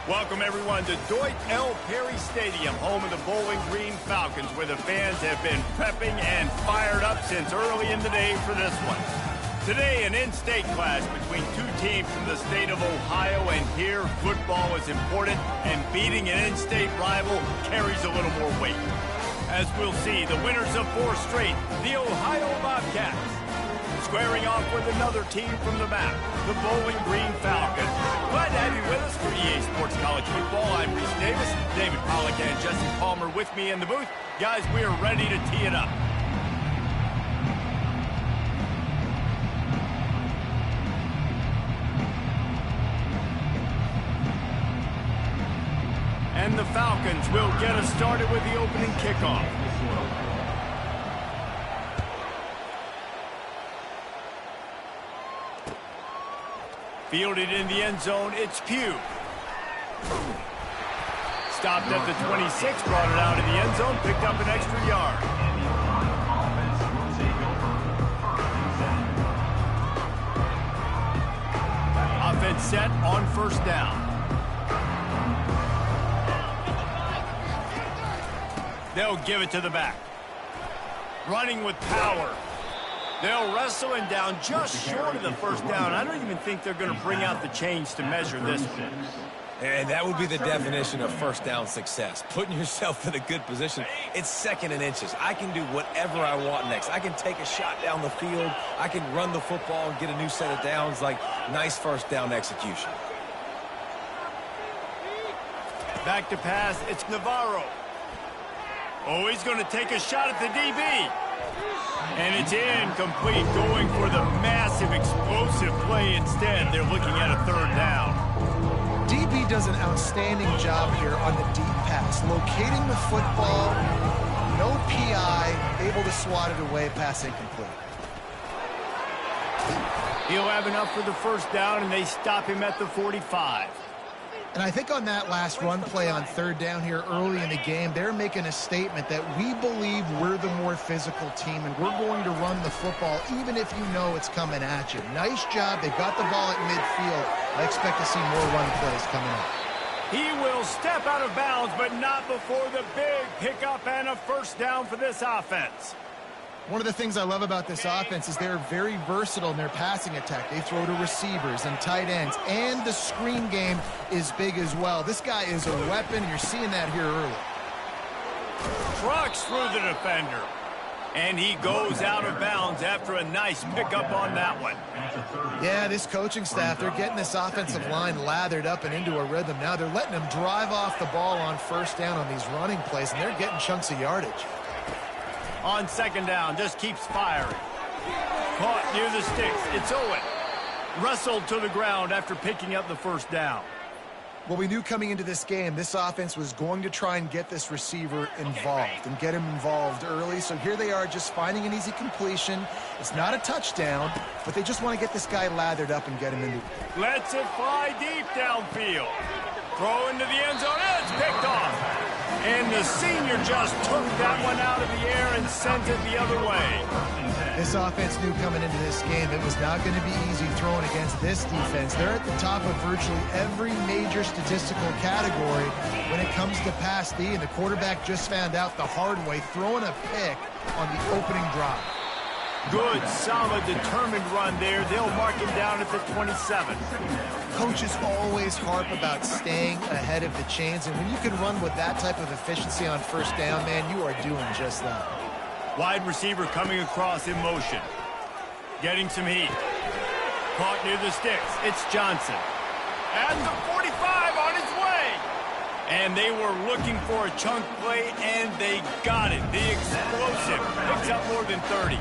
Welcome, everyone, to Deutsch L. Perry Stadium, home of the Bowling Green Falcons, where the fans have been prepping and fired up since early in the day for this one. Today, an in-state clash between two teams from the state of Ohio, and here, football is important, and beating an in-state rival carries a little more weight. As we'll see, the winners of 4 straight, the Ohio Bobcats, squaring off with another team from the map, the Bowling Green Falcons. Glad to have you with us for EA Sports College Football. I'm Reese Davis, David Pollack and Jesse Palmer with me in the booth. Guys, we are ready to tee it up. And the Falcons will get us started with the opening kickoff. Fielded in the end zone, it's Pugh. Stopped at the 26, brought it out of the end zone, picked up an extra yard. Offense set on first down. They'll give it to the back. Running with power. They'll wrestle him down just short of the first down. I don't even think they're going to bring out the chains to measure this one. And that would be the definition of first down success. Putting yourself in a good position. It's second and inches. I can do whatever I want next. I can take a shot down the field. I can run the football and get a new set of downs. Like, nice first down execution. Back to pass, it's Navarro. Oh, he's going to take a shot at the DB. And it's incomplete, going for the massive, explosive play instead. They're looking at a third down. DB does an outstanding job here on the deep pass. Locating the football, no PI, able to swat it away, pass incomplete. He'll have enough for the first down, and they stop him at the 45. And I think on that last run play on third down here early in the game, they're making a statement that we believe we're the more physical team and we're going to run the football even if you know it's coming at you. Nice job. They got the ball at midfield. I expect to see more run plays coming up. He will step out of bounds, but not before the big pickup and a first down for this offense. One of the things I love about this offense is they're very versatile in their passing attack. They throw to receivers and tight ends, and the screen game is big as well. This guy is a weapon, and you're seeing that here early. Trucks through the defender, and he goes out of bounds after a nice pickup on that one. Yeah, this coaching staff, they're getting this offensive line lathered up and into a rhythm. Now they're letting them drive off the ball on first down on these running plays, and they're getting chunks of yardage. On second down, just keeps firing. Caught near the sticks. It's Owen. Wrestled to the ground after picking up the first down. Well, we knew coming into this game, this offense was going to try and get this receiver involved and get him involved early. So here they are just finding an easy completion. It's not a touchdown, but they just want to get this guy lathered up and get him into it. Lets it fly deep downfield. Throw into the end zone. It's picked off. And the senior just took that one out of the air and sent it the other way. This offense knew coming into this game it was not going to be easy throwing against this defense. They're at the top of virtually every major statistical category when it comes to pass D, and the quarterback just found out the hard way, throwing a pick on the opening drive. Good, solid, determined run there. They'll mark him down at the 27. Coaches always harp about staying ahead of the chains, and when you can run with that type of efficiency on first down, man, you are doing just that. Wide receiver coming across in motion. Getting some heat. Caught near the sticks. It's Johnson. At the 45 on his way. And they were looking for a chunk play, and they got it. The explosive picks up more than 30.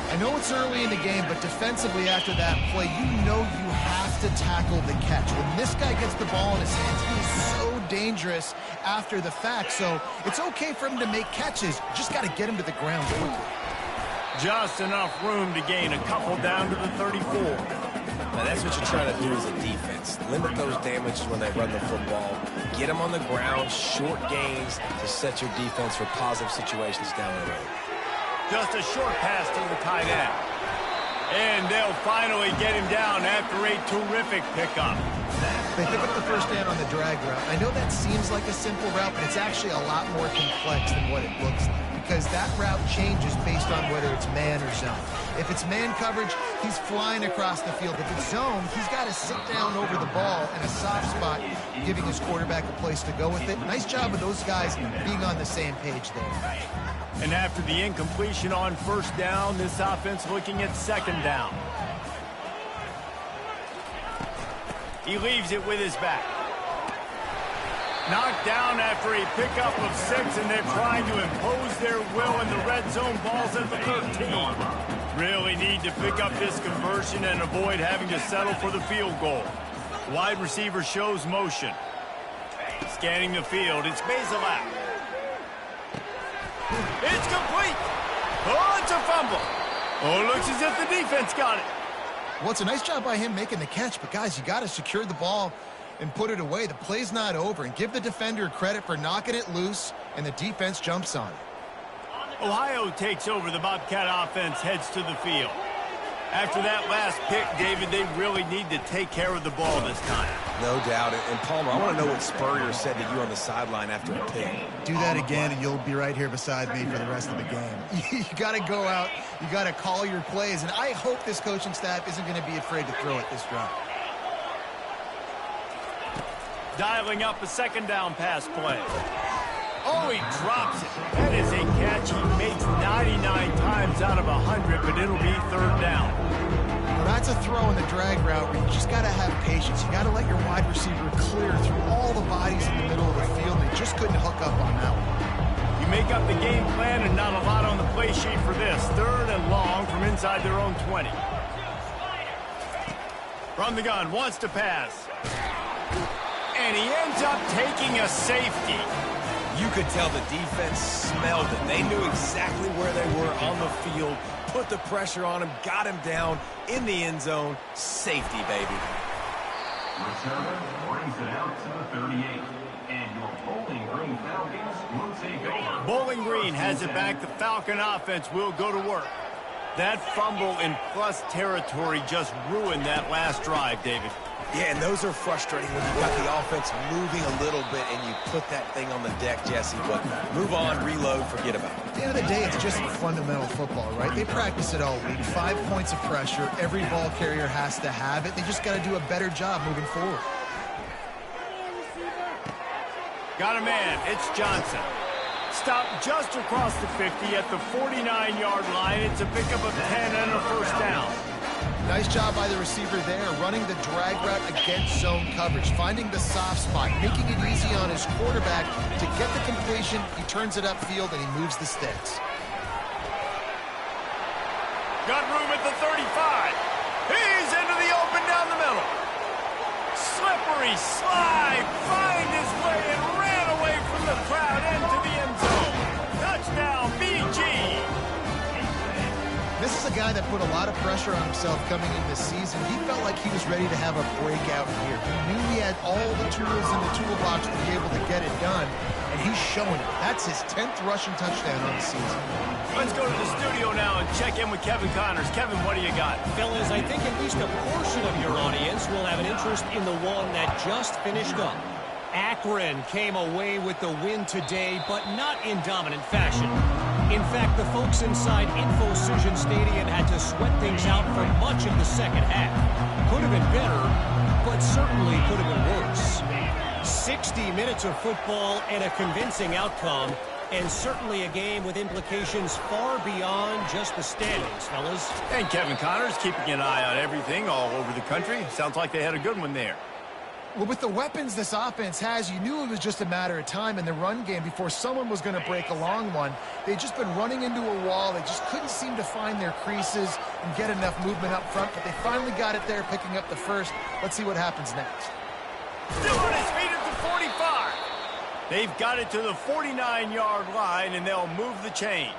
I know it's early in the game, but defensively after that play, you know you have to tackle the catch. When this guy gets the ball in his hands, he is so dangerous after the fact. So it's okay for him to make catches. Just got to get him to the ground quickly. Just enough room to gain a couple down to the 34. Now that's what you're trying to do as a defense. Limit those damages when they run the football. Get them on the ground, short gains to set your defense for positive situations down the road. Just a short pass to the tight end. And they'll finally get him down after a terrific pickup. They pick up the first down on the drag route. I know that seems like a simple route, but it's actually a lot more complex than what it looks like, because that route changes based on whether it's man or zone. If it's man coverage, he's flying across the field. If it's zone, he's got to sit down over the ball in a soft spot, giving his quarterback a place to go with it. Nice job of those guys being on the same page there. And after the incompletion on first down, this offense looking at second down. He leaves it with his back. Knocked down after a pickup of 6, and they're trying to impose their will in the red zone. Ball's at the 13. Really need to pick up this conversion and avoid having to settle for the field goal. Wide receiver shows motion. Scanning the field, it's Bazelak. It's complete. Oh, it's a fumble. Oh, it looks as if the defense got it. Well, it's a nice job by him making the catch, but guys, you got to secure the ball and put it away. The play's not over, and give the defender credit for knocking it loose, and the defense jumps on it. Ohio takes over. The Bobcat offense heads to the field. After that last pick, David, they really need to take care of the ball this time. No doubt. And Palmer, I want to know what Spurrier said to you on the sideline after a pick. Do that again, and you'll be right here beside me for the rest of the game. You got to go out. You got to call your plays, and I hope this coaching staff isn't going to be afraid to throw it this drive. Dialing up a second down pass play. Oh, he drops it. That is a catch he makes 99 times out of 100, but it'll be third down. Well, that's a throw in the drag route where you just got to have patience. You got to let your wide receiver clear through all the bodies in the middle of the field. They just couldn't hook up on that one. You make up the game plan and not a lot on the play sheet for this. Third and long from inside their own 20. From the gun, wants to pass. And he ends up taking a safety. You could tell the defense smelled it. They knew exactly where they were on the field, put the pressure on him, got him down in the end zone. Safety, baby. Returner brings it out to the 38. And your Bowling Green Falcons will take over. Bowling Green has it back. The Falcon offense will go to work. That fumble in plus territory just ruined that last drive, David. Yeah, and those are frustrating when you've got the offense moving a little bit and you put that thing on the deck, Jesse. But move on, reload, forget about it. At the end of the day, it's just fundamental football, right? They practice it all week. 5 points of pressure. Every ball carrier has to have it. They just got to do a better job moving forward. Got a man. It's Johnson. Stopped just across the 50 at the 49-yard line. It's a pickup of 10 and a first down. Nice job by the receiver there, running the drag route against zone coverage, finding the soft spot, making it easy on his quarterback to get the completion. He turns it upfield, and he moves the sticks. Got room at the 35. He's into the open down the middle. Slippery slide, find his way and ran away from the crowd into the end zone. Touchdown, BG. This is a guy that put a lot of pressure on himself coming into the season. He felt like he was ready to have a breakout year. He knew he had all the tools in the toolbox to be able to get it done, and he's showing it. That's his 10th rushing touchdown on the season. Let's go to the studio now and check in with Kevin Connors. Kevin, what do you got? Fellas, I think at least a portion of your audience will have an interest in the one that just finished up. Akron came away with the win today, but not in dominant fashion. In fact, the folks inside InfoCision Stadium had to sweat things out for much of the second half. Could have been better, but certainly could have been worse. 60 minutes of football and a convincing outcome, and certainly a game with implications far beyond just the standings, fellas. And Kevin Connors keeping an eye on everything all over the country. Sounds like they had a good one there. Well, with the weapons this offense has, you knew it was just a matter of time in the run game before someone was going to break a long one. They'd just been running into a wall. They just couldn't seem to find their creases and get enough movement up front, but they finally got it there, picking up the first. Let's see what happens next. Still on his feet at the 45. They've got it to the 49-yard line, and they'll move the chains.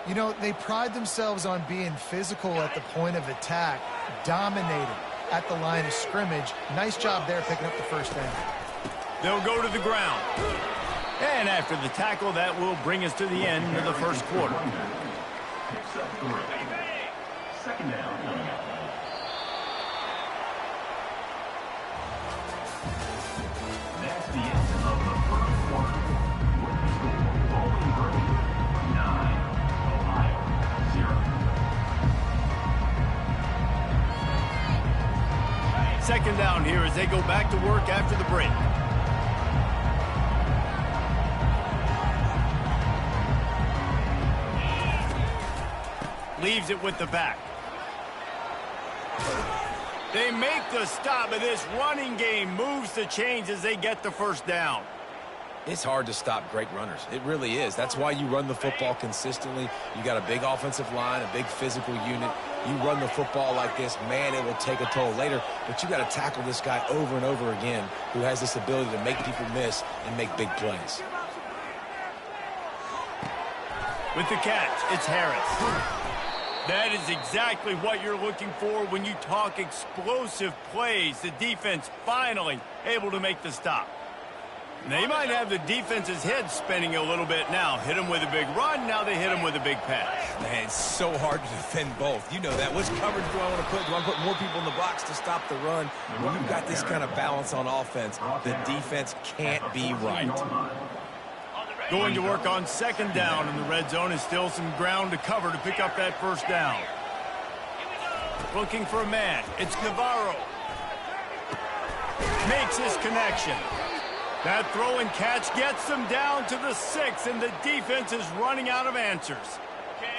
You know, they pride themselves on being physical at the point of attack, dominating at the line of scrimmage. Nice job there picking up the first down. They'll go to the ground. And after the tackle, that will bring us to the end of the first quarter. second down here as they go back to work after the break. Leaves it with the back. They make the stop, but this running game moves the chains as they get the first down. It's hard to stop great runners. It really is. That's why you run the football consistently. You got a big offensive line, a big physical unit. You run the football like this, man, it will take a toll later. But you got to tackle this guy over and over again who has this ability to make people miss and make big plays. With the catch, it's Harris. That is exactly what you're looking for when you talk explosive plays. The defense finally able to make the stop. They might have the defense's head spinning a little bit now. Hit them with a big run, now they hit them with a big pass. Man, it's so hard to defend both. You know that. Which coverage do I want to put? Do I put more people in the box to stop the run? When you've got this kind of balance on offense, the defense can't be right. Going to work on second down in the red zone is still some ground to cover to pick up that first down. Looking for a man. It's Navarro. Makes his connection. That throw and catch gets them down to the 6, and the defense is running out of answers.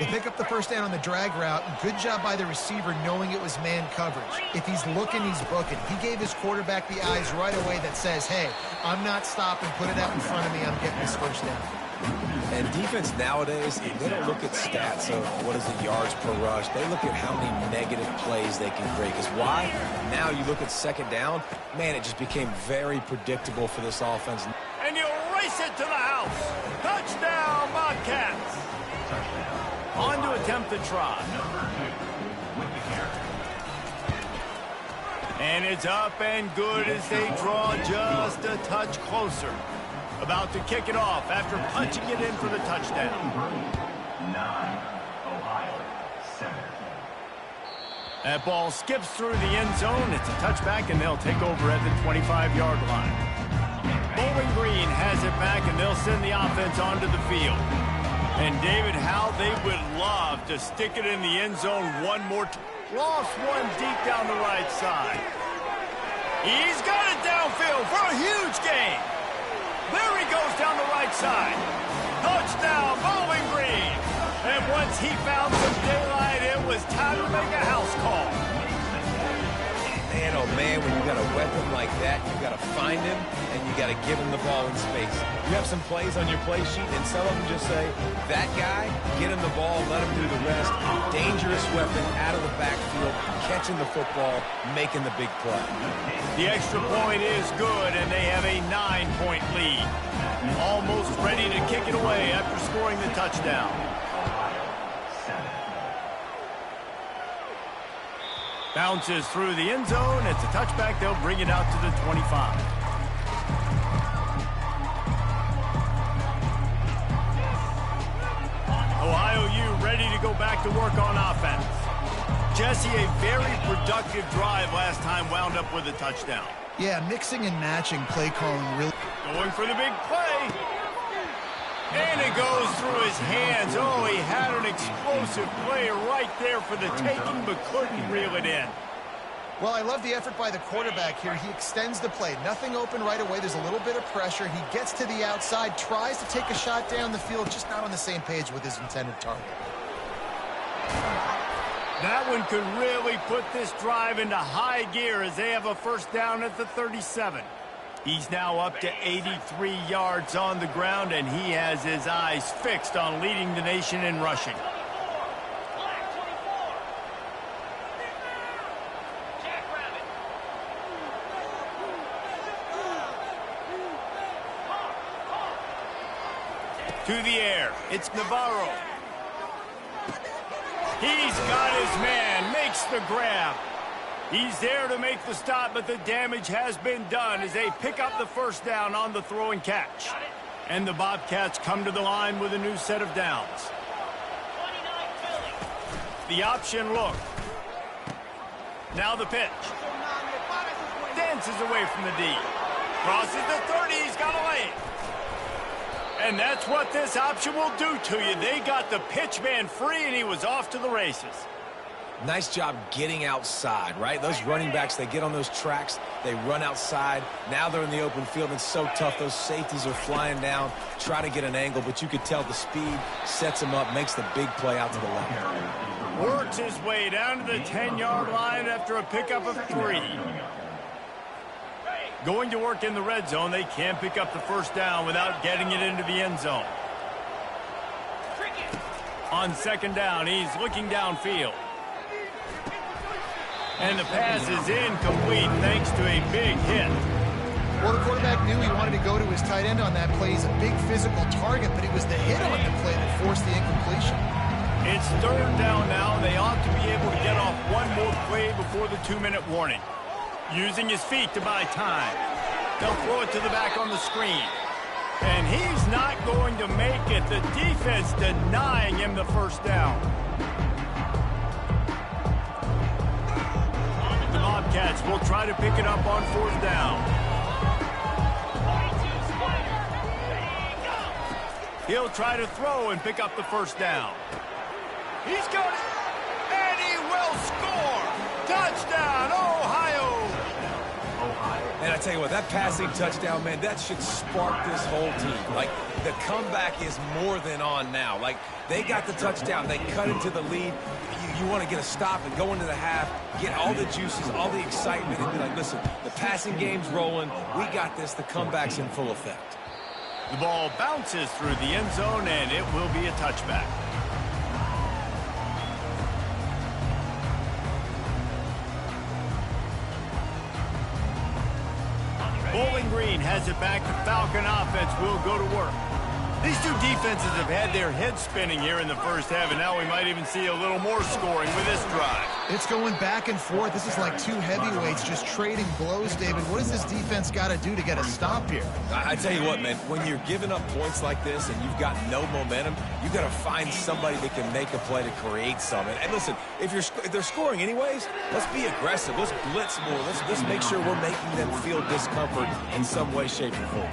They pick up the first down on the drag route. Good job by the receiver knowing it was man coverage. If he's looking, he's booking. He gave his quarterback the eyes right away that says, hey, I'm not stopping. Put it out in front of me. I'm getting this first down. And defense nowadays, they don't look at stats of what is the yards per rush. They look at how many negative plays they can create. Because why? Now you look at second down, man, it just became very predictable for this offense. And you race it to the house. Touchdown, Bobcats. On to attempt the try. And it's up and good as they draw just a touch closer. About to kick it off after punching it in for the touchdown. 9, Ohio, 7. That ball skips through the end zone. It's a touchback, and they'll take over at the 25-yard line. Bowling Green has it back, and they'll send the offense onto the field. And David, how they would love to stick it in the end zone one more time. Lost one deep down the right side. He's got it downfield for a huge gain. There he goes down the right side. Touchdown, Bowling Green. And once he found some daylight, it was time to make a house call. Man, oh man, when you got a weapon like that, you got to find him and you got to give him the ball in space. You have some plays on your play sheet, and some of them just say, that guy, get him the ball, let him do the rest. Dangerous weapon out of the backfield, catching the football, making the big play. The extra point is good, and they have a 9-point lead. Almost ready to kick it away after scoring the touchdown. Bounces through the end zone. It's a touchback. They'll bring it out to the 25. Ohio U ready to go back to work on offense. Jesse, a very productive drive last time, wound up with a touchdown. Yeah, mixing and matching play calling really. Going for the big play. And it goes through his hands. Oh, he had an explosive play right there for the taking, but couldn't reel it in. Well, I love the effort by the quarterback here. He extends the play. Nothing open right away. There's a little bit of pressure. He gets to the outside, tries to take a shot down the field, just not on the same page with his intended target. That one could really put this drive into high gear as they have a first down at the 37. He's now up to 83 yards on the ground, and he has his eyes fixed on leading the nation in rushing. To the air, it's Navarro. He's got his man, makes the grab. He's there to make the stop, but the damage has been done as they pick up the first down on the throw and catch. And the Bobcats come to the line with a new set of downs. The option look. Now the pitch. Dances away from the D. Crosses the 30, he's got a lane. And that's what this option will do to you. They got the pitch man free, and he was off to the races. Nice job getting outside, right? Those running backs, they get on those tracks, they run outside. Now they're in the open field. It's so tough. Those safeties are flying down, try to get an angle, but you could tell the speed sets him up, makes the big play out to the left. Works his way down to the 10-yard line after a pickup of 3. Going to work in the red zone. They can't pick up the first down without getting it into the end zone. On second down, he's looking downfield. And the pass is incomplete thanks to a big hit. Well, the quarterback knew he wanted to go to his tight end on that play. He's a big physical target, but it was the hit on the play that forced the incompletion. It's third down now. They ought to be able to get off one more play before the 2-minute warning. Using his feet to buy time. They'll throw it to the back on the screen. And he's not going to make it. The defense denying him the first down. The Bobcats will try to pick it up on fourth down. He'll try to throw and pick up the first down. He's got it, and he will score. Touchdown, Ohio. And I tell you what, that passing touchdown, man, that should spark this whole team. Like, the comeback is more than on now. Like, they got the touchdown. They cut into the lead. You want to get a stop and go into the half, get all the juices, all the excitement, and be like, listen, the passing game's rolling. We got this. The comeback's in full effect. The ball bounces through the end zone, and it will be a touchback. Bowling Green has it back. The Falcon offense will go to work. These two defenses have had their heads spinning here in the first half, and now we might even see a little more scoring with this drive. It's going back and forth. This is like two heavyweights just trading blows, David. What does this defense got to do to get a stop here? I tell you what, man, when you're giving up points like this and you've got no momentum, you've got to find somebody that can make a play to create something. And listen, if they're scoring anyways, let's be aggressive. Let's blitz more. Let's make sure we're making them feel discomfort in some way, shape, or form.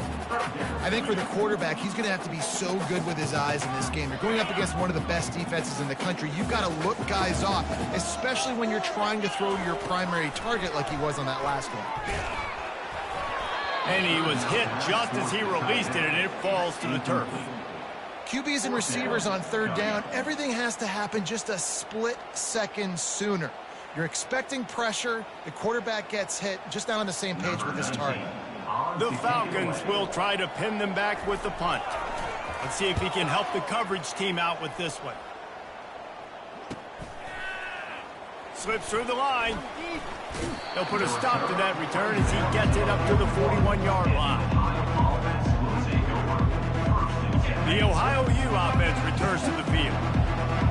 I think for the quarterback, he's going to have to be so good with his eyes in this game. You're going up against one of the best defenses in the country. You've got to look guys off, especially when you're trying to throw to your primary target like he was on that last one. And he was hit just as he released it, and it falls to the turf. QBs and receivers on third down, everything has to happen just a split second sooner. You're expecting pressure, the quarterback gets hit, just not on the same page with his target. The Falcons will try to pin them back with the punt. Let's see if he can help the coverage team out with this one. Slips through the line. They'll put a stop to that return as he gets it up to the 41-yard line. The Ohio U offense returns to the field.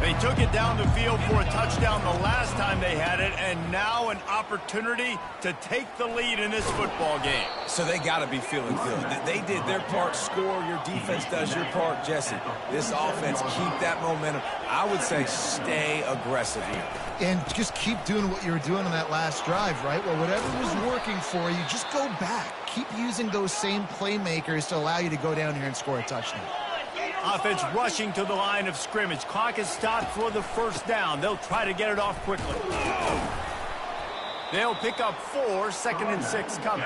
They took it down the field for a touchdown the last time they had it, and now an opportunity to take the lead in this football game. So they got to be feeling good. They did their part, score. Your defense does your part, Jesse. This offense, keep that momentum. I would say stay aggressive here. And just keep doing what you were doing on that last drive, right? Well, whatever was working for you, just go back. Keep using those same playmakers to allow you to go down here and score a touchdown. Offense rushing to the line of scrimmage. Clock is stopped for the first down. They'll try to get it off quickly. They'll pick up 4, 2nd and 6 coming.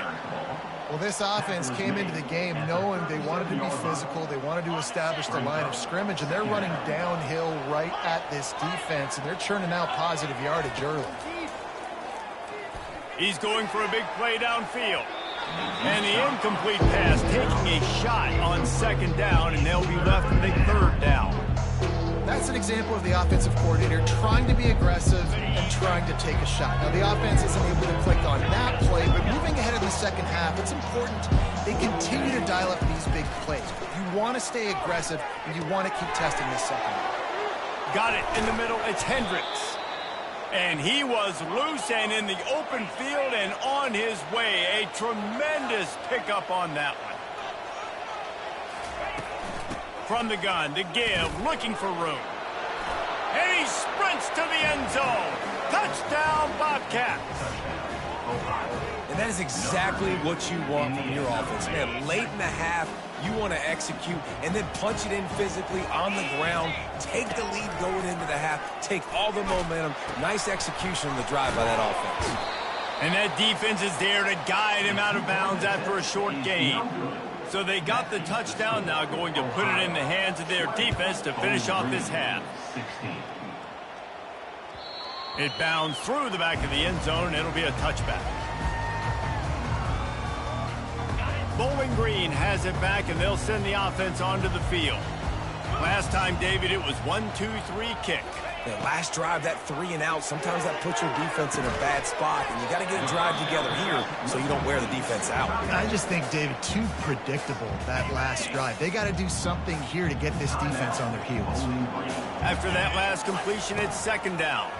Well, this offense came into the game knowing they wanted to be physical. They wanted to establish the line of scrimmage, and they're running downhill right at this defense, and they're churning out positive yardage early. He's going for a big play downfield. And the incomplete pass taking a shot on second down, and they'll be left with a third down. That's an example of the offensive coordinator trying to be aggressive and trying to take a shot. Now, the offense isn't able to click on that play, but moving ahead in the second half, it's important they continue to dial up these big plays. You want to stay aggressive, and you want to keep testing this second half. Got it in the middle. It's Hendricks. And he was loose and in the open field and on his way. A tremendous pickup on that one. From the gun to give, looking for room. And he sprints to the end zone. Touchdown, Bobcats. And And that is exactly what you want from your offense. Man, late in the half, you want to execute and then punch it in physically on the ground, take the lead going into the half, take all the momentum. Nice execution on the drive by that offense. And that defense is there to guide him out of bounds after a short gain. So they got the touchdown, now going to put it in the hands of their defense to finish off this half. It bounds through the back of the end zone, and it'll be a touchback. Bowling Green has it back, and they'll send the offense onto the field. Last time, David, it was 1-2-3 kick. The last drive, that 3 and out, sometimes that puts your defense in a bad spot, and you got to get a drive together here so you don't wear the defense out. I just think, David, too predictable, that last drive. They got to do something here to get this defense on their heels. After that last completion, it's second down.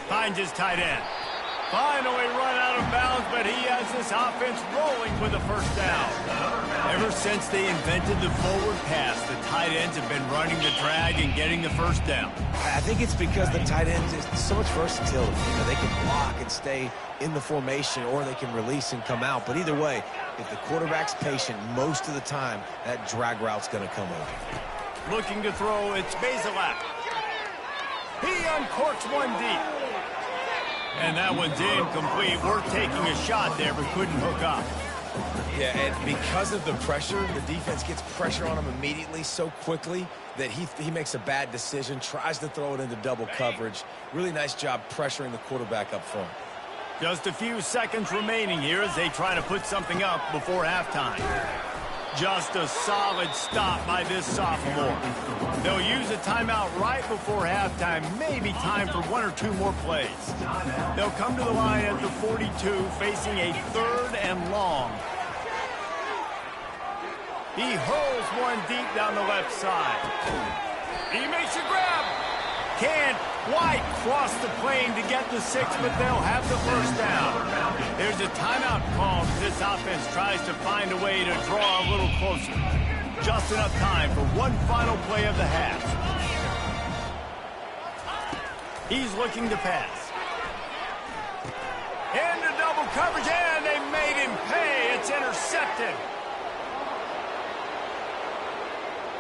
Finds his tight end. Finally run out of bounds, but he has this offense rolling with a first down. Ever since they invented the forward pass, the tight ends have been running the drag and getting the first down. I think it's because the tight ends is so much versatility. You know, they can block and stay in the formation, or they can release and come out. But either way, if the quarterback's patient, most of the time, that drag route's going to come over. Looking to throw, it's Bazelak. He uncorks one deep. And that one's incomplete. We're taking a shot there, but couldn't hook up. Yeah, and because of the pressure, the defense gets pressure on him immediately so quickly that he makes a bad decision, tries to throw it into double coverage. Really nice job pressuring the quarterback up front. Just a few seconds remaining here as they try to put something up before halftime. Just a solid stop by this sophomore. They'll use a timeout right before halftime, maybe time for 1 or 2 more plays. They'll come to the line at the 42, facing a 3rd and long. He hurls one deep down the left side. He makes a grab. Can't quite cross the plane to get the 6, but they'll have the first down. There's a timeout called. This offense tries to find a way to draw a little closer. Just enough time for one final play of the half. He's looking to pass. Into double coverage, and they made him pay. It's intercepted.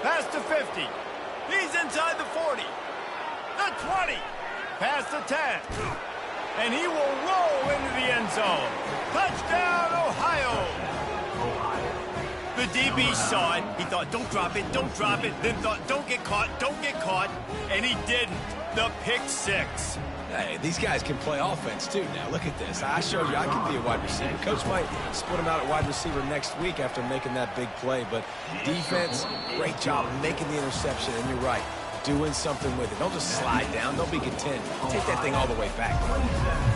Past the 50. He's inside the 40. The 20. Past the 10. And he will roll into the end zone. Touchdown, Ohio. The DB saw it. He thought, don't drop it, don't drop it. Then thought, don't get caught, don't get caught. And he didn't. The pick 6. Hey, these guys can play offense, too. Now, look at this. I showed you I can be a wide receiver. Coach might split him out at wide receiver next week after making that big play. But defense, great job making the interception. And you're right, doing something with it. Don't just slide down. Don't be content. Take that thing all the way back.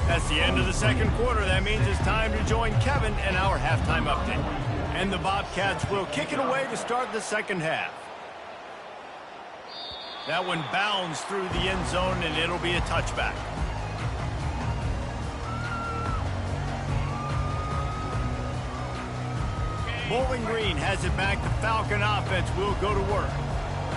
That's the end of the second quarter. That means it's time to join Kevin and our halftime update. And the Bobcats will kick it away to start the second half. That one bounds through the end zone, and it'll be a touchback. Bowling Green has it back. The Falcon offense will go to work.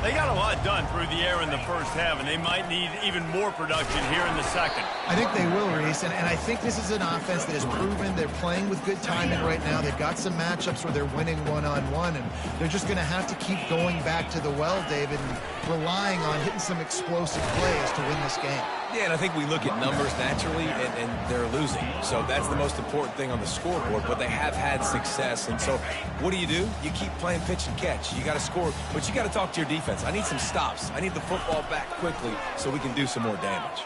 They got a lot done through the air in the first half, and they might need even more production here in the second. I think they will, Reese, and I think this is an offense that has proven they're playing with good timing right now. They've got some matchups where they're winning one-on-one, and they're just going to have to keep going back to the well, David, and relying on hitting some explosive plays to win this game. Yeah, and I think we look at numbers naturally, and they're losing. So that's the most important thing on the scoreboard, but they have had success. And so what do? You keep playing pitch and catch. You got to score, but you got to talk to your defense. I need some stops. I need the football back quickly so we can do some more damage.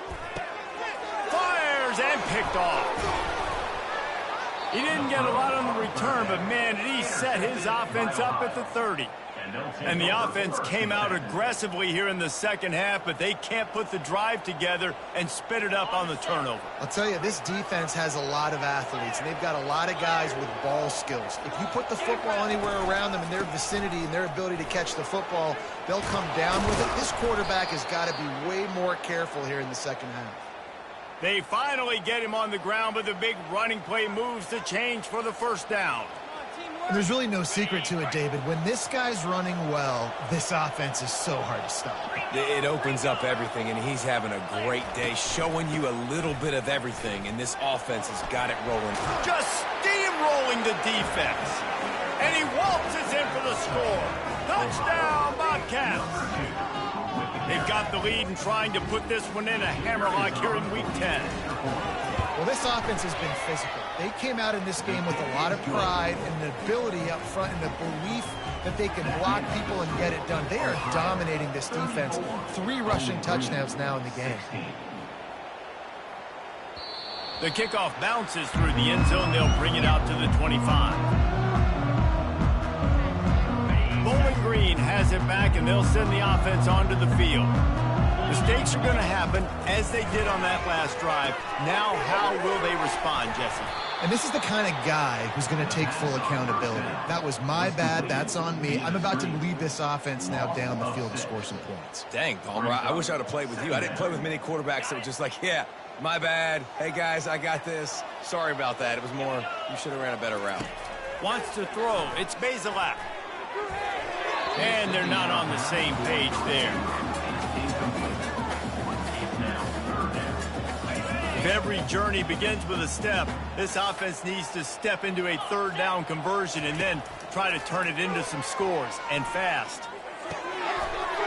Fires and picked off. He didn't get a lot on the return, but, man, did he set his offense up at the 30. And the offense came out aggressively here in the second half, but they can't put the drive together and spit it up on the turnover. I'll tell you, this defense has a lot of athletes, and they've got a lot of guys with ball skills. If you put the football anywhere around them in their vicinity and their ability to catch the football, they'll come down with it. This quarterback has got to be way more careful here in the second half. They finally get him on the ground, but the big running play moves the change for the first down. And there's really no secret to it, David. When this guy's running well, this offense is so hard to stop. It opens up everything, and he's having a great day, showing you a little bit of everything, and this offense has got it rolling. Just steamrolling the defense. And he waltzes in for the score. Touchdown, Bobcats. They've got the lead and trying to put this one in a hammerlock here in Week 10. Well, this offense has been physical. They came out in this game with a lot of pride and the ability up front and the belief that they can block people and get it done. They are dominating this defense. 3 rushing touchdowns now in the game. The kickoff bounces through the end zone. They'll bring it out to the 25. Bowling Green has it back, and they'll send the offense onto the field. Mistakes are going to happen, as they did on that last drive. Now, how will they respond, Jesse? And this is the kind of guy who's going to take full accountability. That was my bad. That's on me. I'm about to lead this offense now down the field to score some points. Dang, Palmer, I wish I would have played with you. I didn't play with many quarterbacks that were just like, yeah, my bad. Hey, guys, I got this. Sorry about that. It was more, you should have ran a better route. Wants to throw. It's Bazelak. And they're not on the same page there. If every journey begins with a step, this offense needs to step into a third down conversion and then try to turn it into some scores, and fast.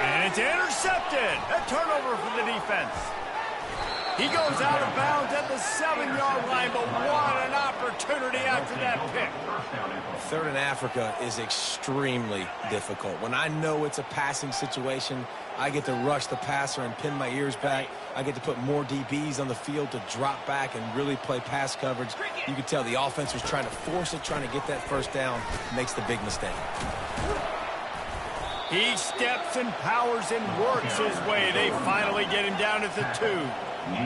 And it's intercepted. A turnover for the defense. He goes out of bounds at the 7-yard line, but what an opportunity after that pick. Third in Africa is extremely difficult. When I know it's a passing situation, I get to rush the passer and pin my ears back. I get to put more DBs on the field to drop back and really play pass coverage. You can tell the offense was trying to force it, trying to get that first down, makes the big mistake. He steps and powers and works his way. They finally get him down at the 2.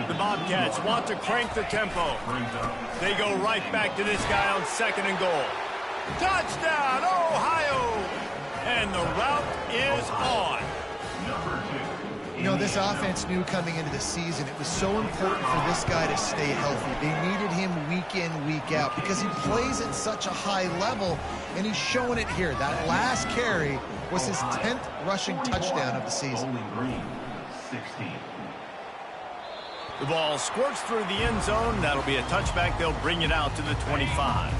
The Bobcats want to crank the tempo. They go right back to this guy on 2nd and goal. Touchdown, Ohio! And the route is on. You know, this offense knew coming into the season it was so important for this guy to stay healthy. They needed him week in, week out because he plays at such a high level, and he's showing it here. That last carry was his 10th rushing touchdown of the season. The ball squirts through the end zone. That'll be a touchback. They'll bring it out to the 25.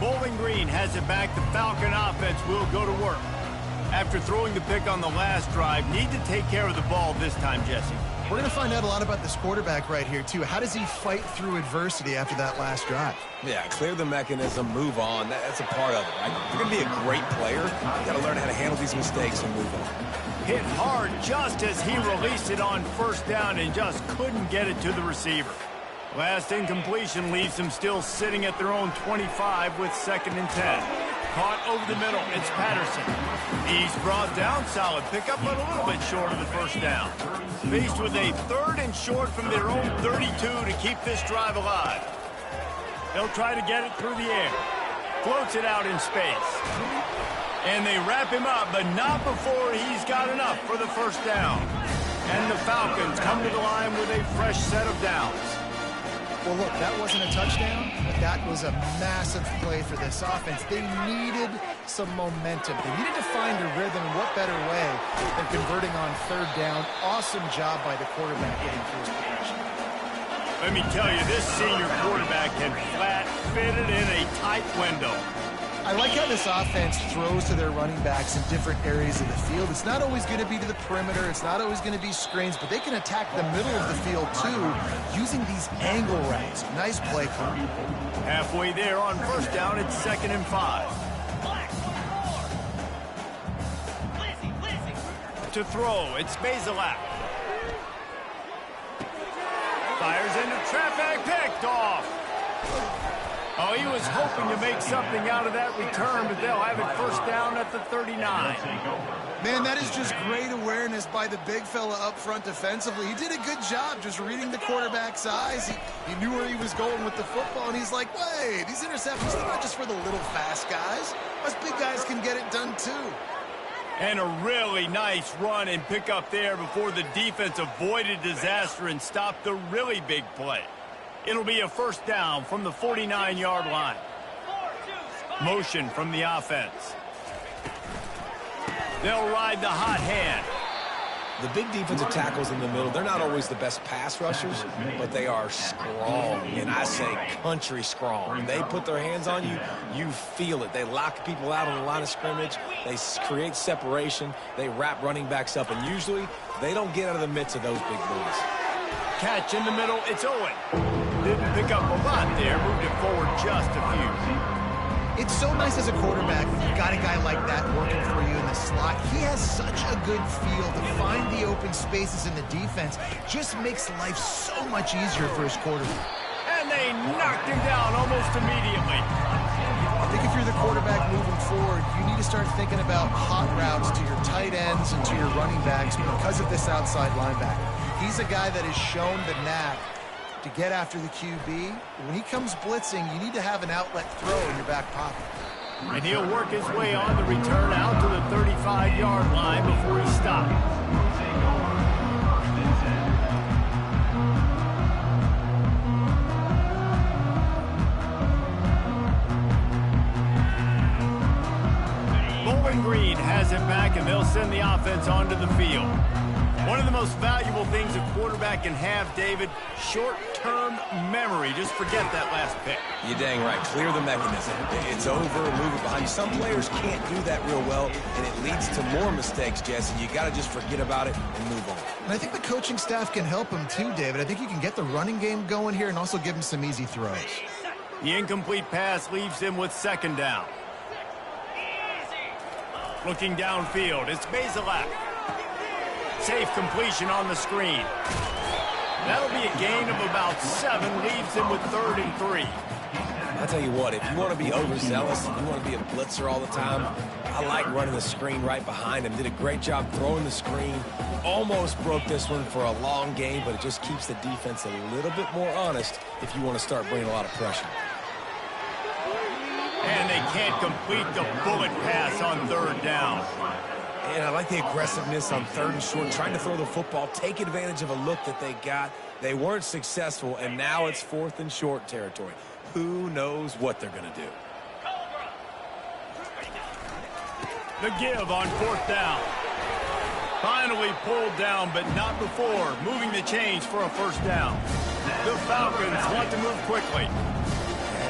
Bowling Green has it back. The Falcon offense will go to work. After throwing the pick on the last drive, need to take care of the ball this time, Jesse. We're going to find out a lot about this quarterback right here, too. How does he fight through adversity after that last drive? Yeah, clear the mechanism, move on. That's a part of it, right? If you're going to be a great player, you got to learn how to handle these mistakes and move on. Hit hard just as he released it on first down and just couldn't get it to the receiver. Last incompletion leaves them still sitting at their own 25 with 2nd and 10. Caught over the middle. It's Patterson. He's brought down. Solid pickup, but a little bit short of the first down. Faced with a 3rd and short from their own 32 to keep this drive alive. They'll try to get it through the air. Floats it out in space. And they wrap him up, but not before he's got enough for the first down. And the Falcons come to the line with a fresh set of downs. Well, look, that wasn't a touchdown, but that was a massive play for this offense. They needed some momentum. They needed to find a rhythm, and what better way than converting on 3rd down. Awesome job by the quarterback getting through his progression. Let me tell you, this senior quarterback can flat fit it in a tight window. I like how this offense throws to their running backs in different areas of the field. It's not always going to be to the perimeter. It's not always going to be screens, but they can attack the middle of the field, too, using these angle routes. Nice play call. Halfway there on first down, it's 2nd and 5. To throw, it's Bazelak. Fires into traffic, picked off. Oh, he was hoping to make something out of that return, but they'll have it first down at the 39. Man, that is just great awareness by the big fella up front defensively. He did a good job just reading the quarterback's eyes. He knew where he was going with the football, and he's like, wait, these interceptions are not just for the little fast guys. Us big guys can get it done, too. And a really nice run and pick up there before the defense avoided disaster and stopped the really big play. It'll be a first down from the 49-yard line. Motion from the offense. They'll ride the hot hand. The big defensive tackles in the middle, they're not always the best pass rushers, but they are strong, and I say country strong. When they put their hands on you, you feel it. They lock people out on the line of scrimmage. They create separation. They wrap running backs up, and usually they don't get out of the midst of those big boys. Catch in the middle, it's Owen. Didn't pick up a lot there, moved it forward just a few. It's so nice as a quarterback when you've got a guy like that working for you in the slot. He has such a good feel to find the open spaces in the defense. Just makes life so much easier for his quarterback. And they knocked him down almost immediately. I think if you're the quarterback moving forward, you need to start thinking about hot routes to your tight ends and to your running backs because of this outside linebacker. He's a guy that has shown the knack to get after the QB. When he comes blitzing, you need to have an outlet throw in your back pocket. And he'll work his way on the return out to the 35-yard line before he stopped. Bowling Green has it back, and they'll send the offense onto the field. One of the most valuable things a quarterback can have, David, short-term memory. Just forget that last pick. You're dang right. Clear the mechanism. It's over, move it behind you. Some players can't do that real well, and it leads to more mistakes, Jesse. You got to just forget about it and move on. And I think the coaching staff can help him too, David. I think you can get the running game going here and also give him some easy throws. The incomplete pass leaves him with second down. Looking downfield, it's Bazelak. Safe completion on the screen. That'll be a gain of about 7, leaves him with 3rd and 3. I'll tell you what, if you want to be overzealous, if you want to be a blitzer all the time, I like running the screen right behind him. Did a great job throwing the screen. Almost broke this one for a long game, but it just keeps the defense a little bit more honest if you want to start bringing a lot of pressure. And they can't complete the bullet pass on 3rd down. And I like the aggressiveness on 3rd and short, trying to throw the football, take advantage of a look that they got. They weren't successful, and now it's 4th and short territory. Who knows what they're going to do? The give on 4th down. Finally pulled down, but not before moving the chains for a 1st down. The Falcons want to move quickly.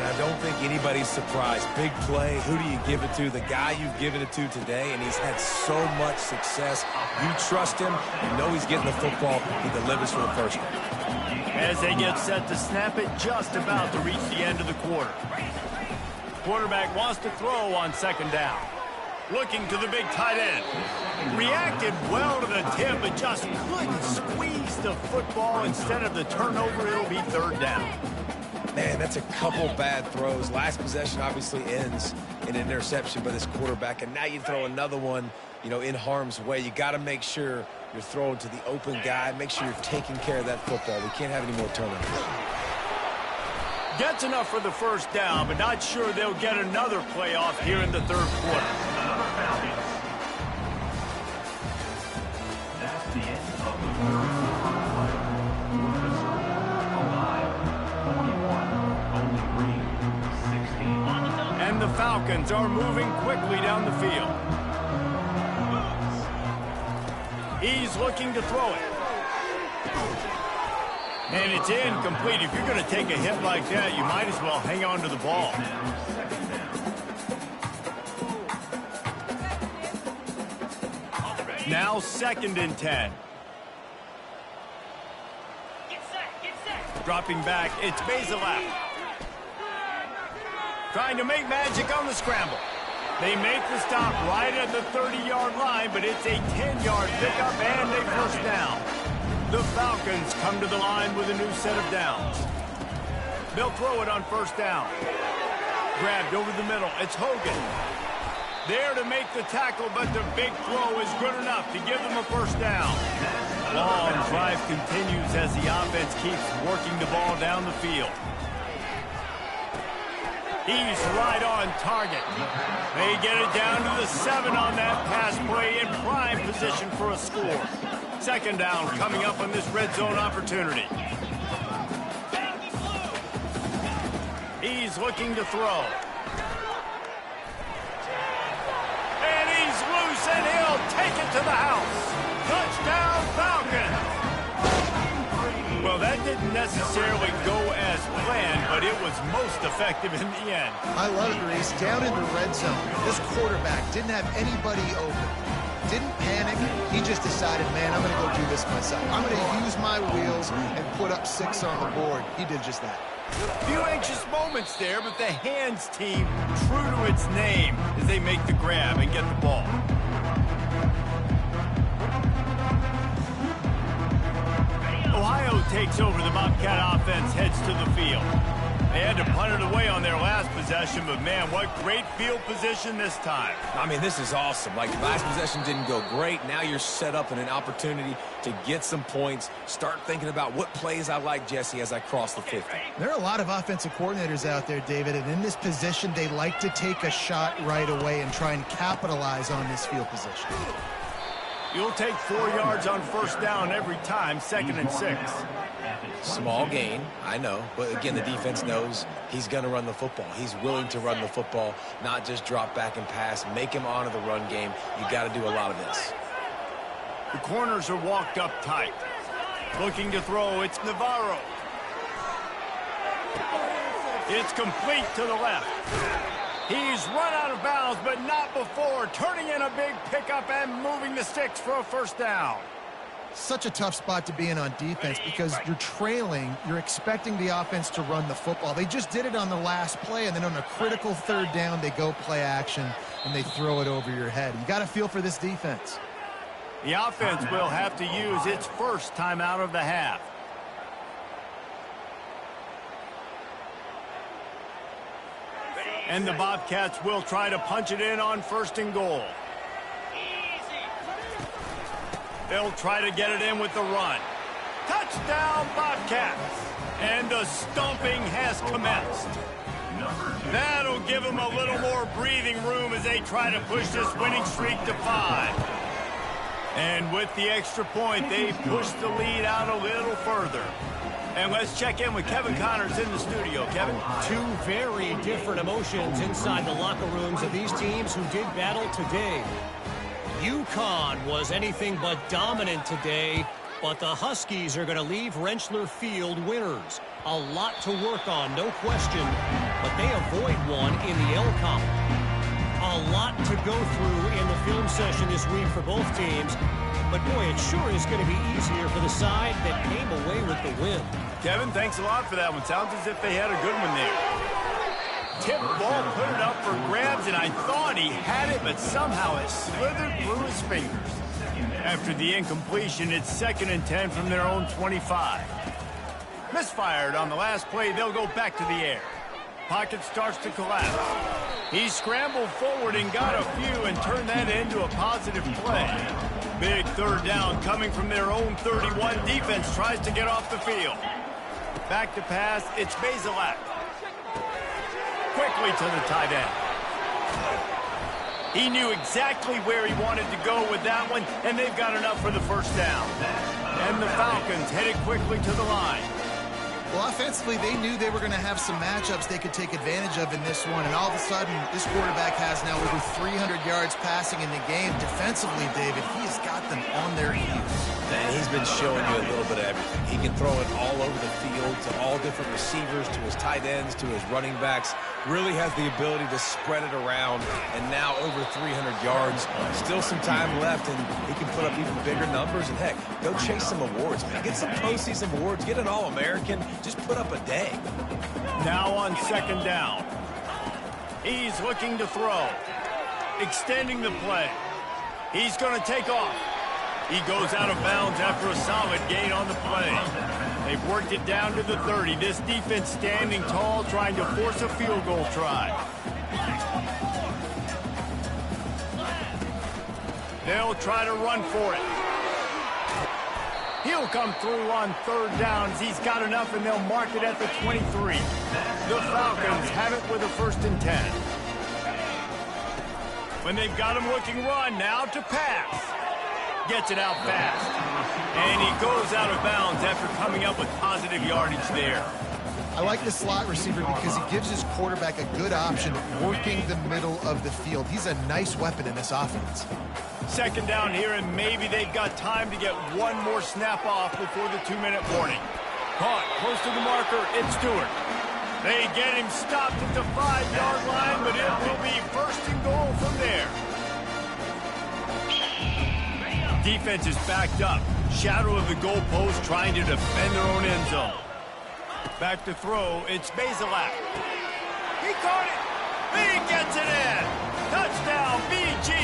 I don't think anybody's surprised. Big play. Who do you give it to? The guy you've given it to today, and he's had so much success. You trust him. You know he's getting the football. He delivers for the 1st one. As they get set to snap it, just about to reach the end of the quarter. Quarterback wants to throw on 2nd down. Looking to the big tight end. Reacted well to the tip, but just couldn't squeeze the football. Instead of the turnover, it'll be 3rd down. Man, that's a couple bad throws. Last possession obviously ends in an interception by this quarterback, and now you throw another one, you know, in harm's way. You got to make sure you're throwing to the open guy. Make sure you're taking care of that football. We can't have any more turnovers. Gets enough for the 1st down, but not sure they'll get another playoff here in the 3rd quarter. That's the end of the 3rd. And the Falcons are moving quickly down the field. He's looking to throw it. And it's incomplete. If you're going to take a hit like that, you might as well hang on to the ball. Now 2nd and 10. Dropping back, it's Bazelak. Trying to make magic on the scramble. They make the stop right at the 30-yard line, but it's a 10-yard pickup and a 1st down. The Falcons come to the line with a new set of downs. They'll throw it on 1st down. Grabbed over the middle. It's Hogan. There to make the tackle, but the big throw is good enough to give them a 1st down. Long drive continues as the offense keeps working the ball down the field. He's right on target. They get it down to the 7 on that pass play in prime position for a score. 2nd down coming up on this red zone opportunity. He's looking to throw. loose, and he'll take it to the house. Touchdown, Falcons. Well, that didn't necessarily go as planned, but it was most effective in the end. I love it, Reese. Down in the red zone, this quarterback didn't have anybody open. Didn't panic. He just decided, man, I'm going to go do this myself. I'm going to use my wheels and put up 6 on the board. He did just that. Few anxious moments there, but the hands team, true to its name, as they make the grab and get the ball. Ohio takes over. The Bobcat offense heads to the field. They had to punt it away on their last possession, but man, what great field position this time. I mean, this is awesome. Like, last possession didn't go great. Now you're set up in an opportunity to get some points. Start thinking about what plays I like, Jesse, as I cross the 50. There are a lot of offensive coordinators out there, David, and in this position, they like to take a shot right away and try and capitalize on this field position. You'll take 4 yards on first down every time, 2nd and 6. Small gain, I know. But again, the defense knows he's going to run the football. He's willing to run the football, not just drop back and pass, make him honor the run game. You got to do a lot of this. The corners are walked up tight. Looking to throw, it's Navarro. It's complete to the left. He's run out of bounds, but not before turning in a big pickup and moving the sticks for a first down. Such a tough spot to be in on defense because you're trailing. You're expecting the offense to run the football. They just did it on the last play, and then on a critical 3rd down, they go play action, and they throw it over your head. You got to feel for this defense. The offense will have to use its first timeout of the half. And the Bobcats will try to punch it in on 1st and goal. They'll try to get it in with the run. Touchdown, Bobcats! And the stomping has commenced. That'll give them a little more breathing room as they try to push this winning streak to 5. And with the extra point, they push the lead out a little further. And let's check in with Kevin Connors in the studio. Kevin? 2 very different emotions inside the locker rooms of these teams who did battle today. UConn was anything but dominant today, but the Huskies are going to leave Rentschler Field winners. A lot to work on, no question, but they avoid one in the L column. A lot to go through in the film session this week for both teams, but boy, it sure is going to be easier for the side that came away with the win. Kevin, thanks a lot for that one. Sounds as if they had a good one there. Tip ball, put it up for grabs, and I thought he had it, but somehow it slithered through his fingers. After the incompletion, it's 2nd and 10 from their own 25. Misfired on the last play, they'll go back to the air. Pocket starts to collapse. He scrambled forward and got a few and turned that into a positive play. Big 3rd down coming from their own 31. Defense tries to get off the field. Back to pass, it's Bazelak. Quickly to the tight end. He knew exactly where he wanted to go with that one, and they've got enough for the first down. And the Falcons headed quickly to the line. Well, offensively, they knew they were going to have some matchups they could take advantage of in this one, and all of a sudden, this quarterback has now over 300 yards passing in the game. Defensively, David, he's got them on their heels. And he's been showing you a little bit of everything. He can throw it all over the field to all different receivers, to his tight ends, to his running backs. Really has the ability to spread it around, and now over 300 yards. Still some time left, and he can put up even bigger numbers. And heck, go chase some awards, man. Get some postseason awards. Get an All-American. Just put up a day. Now on 2nd down. He's looking to throw. Extending the play. He's going to take off. He goes out of bounds after a solid gain on the play. They've worked it down to the 30. This defense standing tall, trying to force a field goal try. They'll try to run for it. He'll come through on 3rd downs. He's got enough, and they'll mark it at the 23. The Falcons have it with a 1st and 10. When they've got him looking run, now to pass. Gets it out fast. And he goes out of bounds after coming up with positive yardage there. I like the slot receiver because he gives his quarterback a good option working the middle of the field. He's a nice weapon in this offense. Second down here, and maybe they've got time to get one more snap off before the 2-minute warning. Caught close to the marker, it's Stewart. They get him stopped at the 5-yard line, but it will be first and goal from there. Defense is backed up. Shadow of the goalpost trying to defend their own end zone. Back to throw, it's Bazelak. He caught it. He gets it in. Touchdown, BG.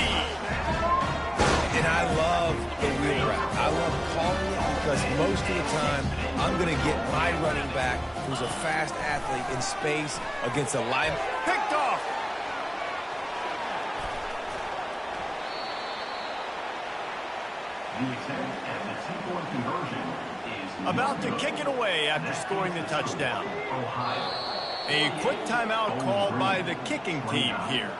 And I love the wheel route. I love calling it because most of the time I'm going to get my running back, who's a fast athlete, in space against a line. Picked off. The attempt at the two-point conversion is About to kick it away after scoring the touchdown. A quick timeout called by the kicking team here.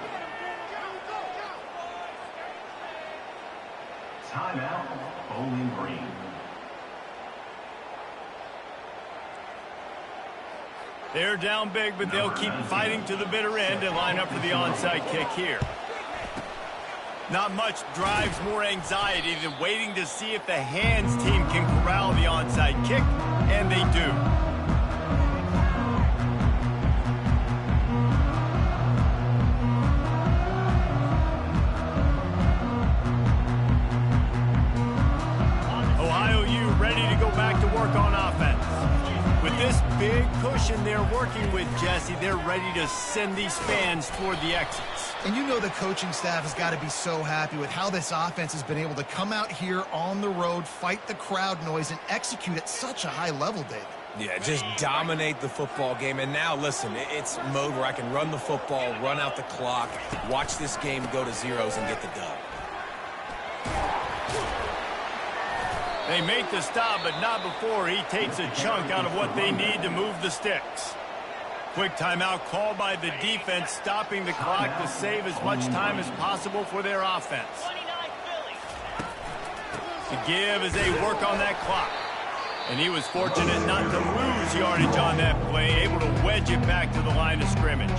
timeout, Bowling Green. They're down big, but they'll keep fighting to the bitter end and line up for the onside kick here. Not much drives more anxiety than waiting to see if the hands team can corral the onside kick, and they do. Ohio U ready to go back to work on offense. With this big cushion they're working with, Jesse, they're ready to send these fans toward the exits. And you know the coaching staff has got to be so happy with how this offense has been able to come out here on the road, fight the crowd noise, and execute at such a high level, David. Yeah, just dominate the football game. And now, listen, it's mode where I can run the football, run out the clock, watch this game go to zeros and get the dub. They make the stop, but not before he takes a chunk out of what they need to move the sticks. Quick timeout called by the defense, stopping the clock to save as much time as possible for their offense. To give as they work on that clock. And he was fortunate not to lose yardage on that play, able to wedge it back to the line of scrimmage.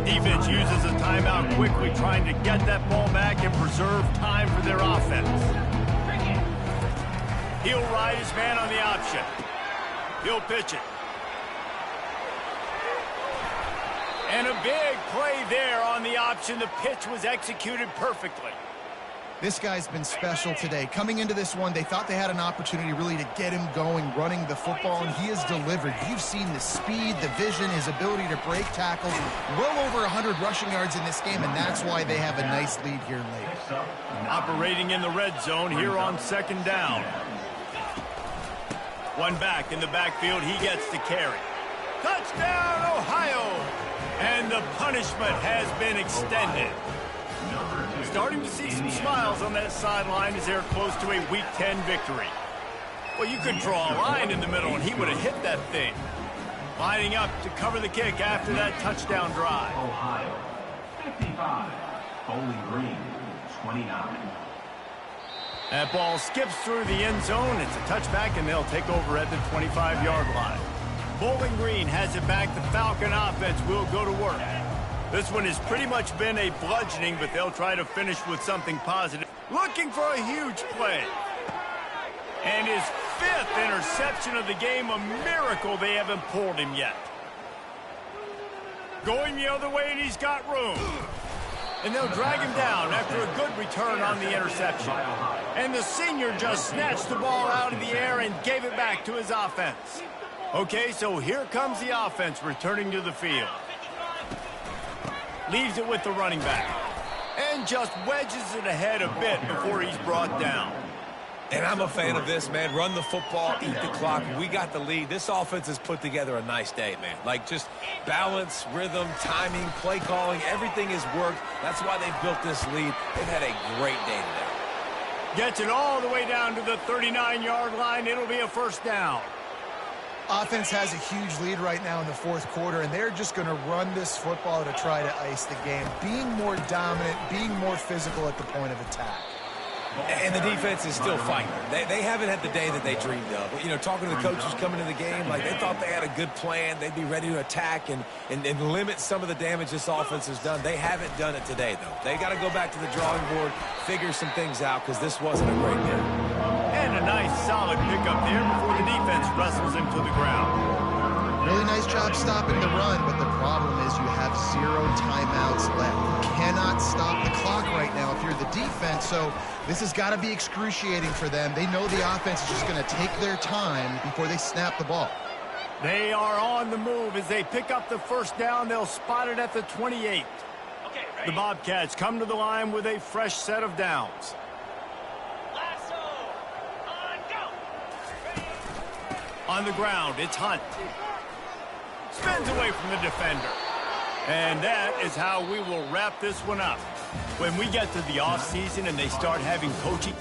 Defense uses a timeout quickly, trying to get that ball back and preserve time for their offense. He'll ride his man on the option. He'll pitch it. And a big play there on the option. The pitch was executed perfectly. This guy's been special today. Coming into this one, they thought they had an opportunity really to get him going, running the football, and he has delivered. You've seen the speed, the vision, his ability to break tackles. Well over 100 rushing yards in this game, and that's why they have a nice lead here late. Operating in the red zone here on second down. One back in the backfield, he gets to carry. Touchdown, Ohio! And the punishment has been extended. Starting to see some smiles on that sideline as they're close to a Week 10 victory. Well, you could draw a line in the middle, and he would have hit that thing. Lining up to cover the kick after that touchdown drive. Ohio, 55. Bowling Green, 29. That ball skips through the end zone. It's a touchback, and they'll take over at the 25-yard line. Bowling Green has it back. The Falcon offense will go to work. This one has pretty much been a bludgeoning, but they'll try to finish with something positive. Looking for a huge play. And his 5th interception of the game, a miracle they haven't pulled him yet. Going the other way, and he's got room. And they'll drag him down after a good return on the interception. And the senior just snatched the ball out of the air and gave it back to his offense. Okay, so here comes the offense returning to the field. Leaves it with the running back. And just wedges it ahead a bit before he's brought down. And I'm a fan of this, man. Run the football, eat the clock. We got the lead. This offense has put together a nice day, man. Like, just balance, rhythm, timing, play calling, everything has worked. That's why they've built this lead. They've had a great day today. Gets it all the way down to the 39-yard line. It'll be a first down. Offense has a huge lead right now in the fourth quarter, and they're just going to run this football to try to ice the game. Being more dominant, being more physical at the point of attack. And the defense is still fighting. They haven't had the day that they dreamed of. You know, talking to the coaches coming into the game, like they thought they had a good plan. They'd be ready to attack and limit some of the damage this offense has done. They haven't done it today, though. They got to go back to the drawing board, figure some things out, because this wasn't a great game. And a nice solid pickup there before the defense wrestles him to the ground. Really nice job stopping the run, but the problem is you have 0 timeouts left. You cannot stop the clock right now if you're the defense, so this has got to be excruciating for them. They know the offense is just going to take their time before they snap the ball. They are on the move as they pick up the first down. They'll spot it at the 28. The Bobcats come to the line with a fresh set of downs. On the ground, it's Hunt. Spins away from the defender. And that is how we will wrap this one up. When we get to the offseason and they start having coaching